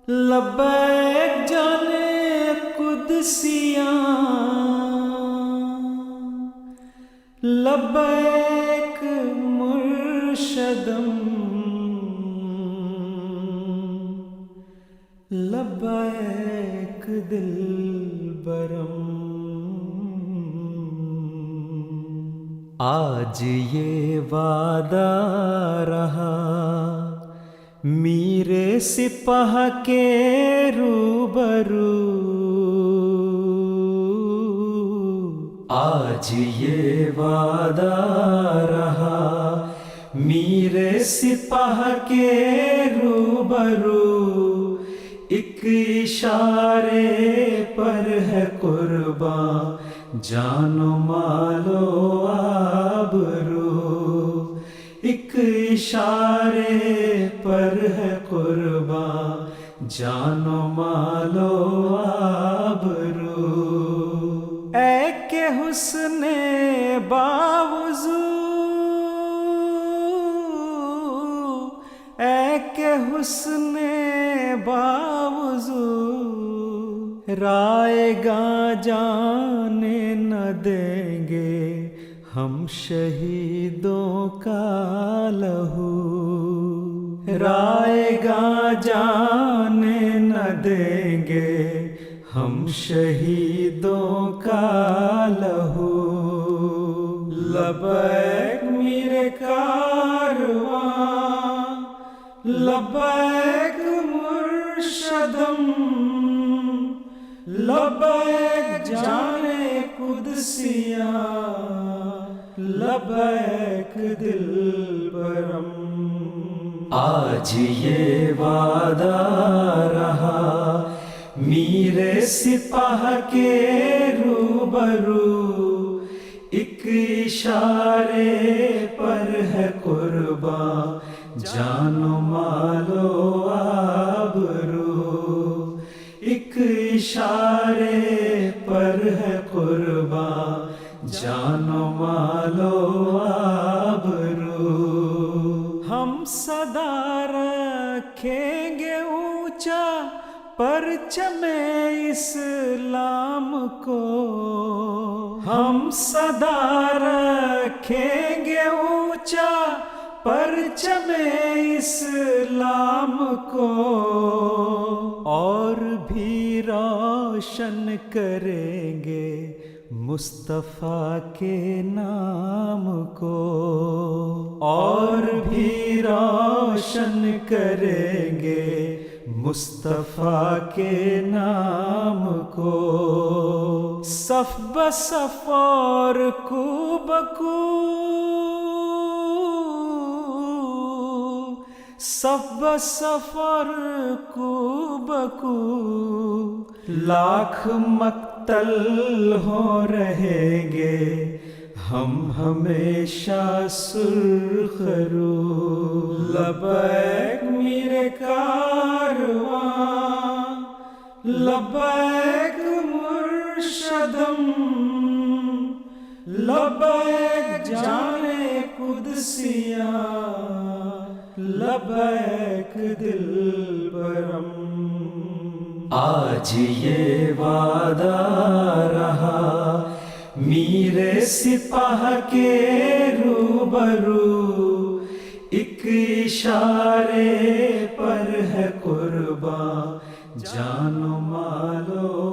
لبیک جانے قدسیاں، لبیک مرشدم، لبیک دلبرم۔ آج یہ وعدہ رہا میرے سپاہ کے روبرو، آج یہ وعدہ رہا میرے سپاہ کے روبرو، ایک اشارے پر ہے قرباں جان و مال و آبرو، ایک اشارے پر ہے قرباں جان و مال و آبرو۔ اے کہ حسن باوضو، اے کہ حسن باوضو، رائے گاں جانے نہ دیں گے ہم شہیدوں کا لہو، رائے گاں جانے نہ دیں گے ہم شہیدوں کا لہو۔ لبیک میرے کارواں، لبیک مرشدم، لبیک جانے قدسیاں، لبیک دلبرم۔ آج یہ وعدہ رہا میرے سپاہ کے روبرو، ایک اشارے پر ہے قرباں جان و مال و آبرو، ایک اشارے پر ہے قرباں جان و مال و آبرو۔ ہم صدا رکھیں گے اونچا پرچم اسلام کو، ہم صدا رکھیں گے اونچا پرچم اسلام کو، اور بھی روشن کریں گے مصطفیٰ کے نام کو، اور بھی روشن کریں گے مصطفیٰ کے نام کو، صف بصف اور کو بکو، صف بصف اور کو بکو، لاکھ مقتل ہو رہیں گے ہم ہمیشہ سرخ رو۔ لبیک میرے کارواں، لبیک مرشدم، لبیک جانے قدسیاں، لبیک دلبرم۔ آج یہ وعدہ رہا میرے سپاہ کے روبرو، ایک اشارے پر ہے قرباں جان و مال و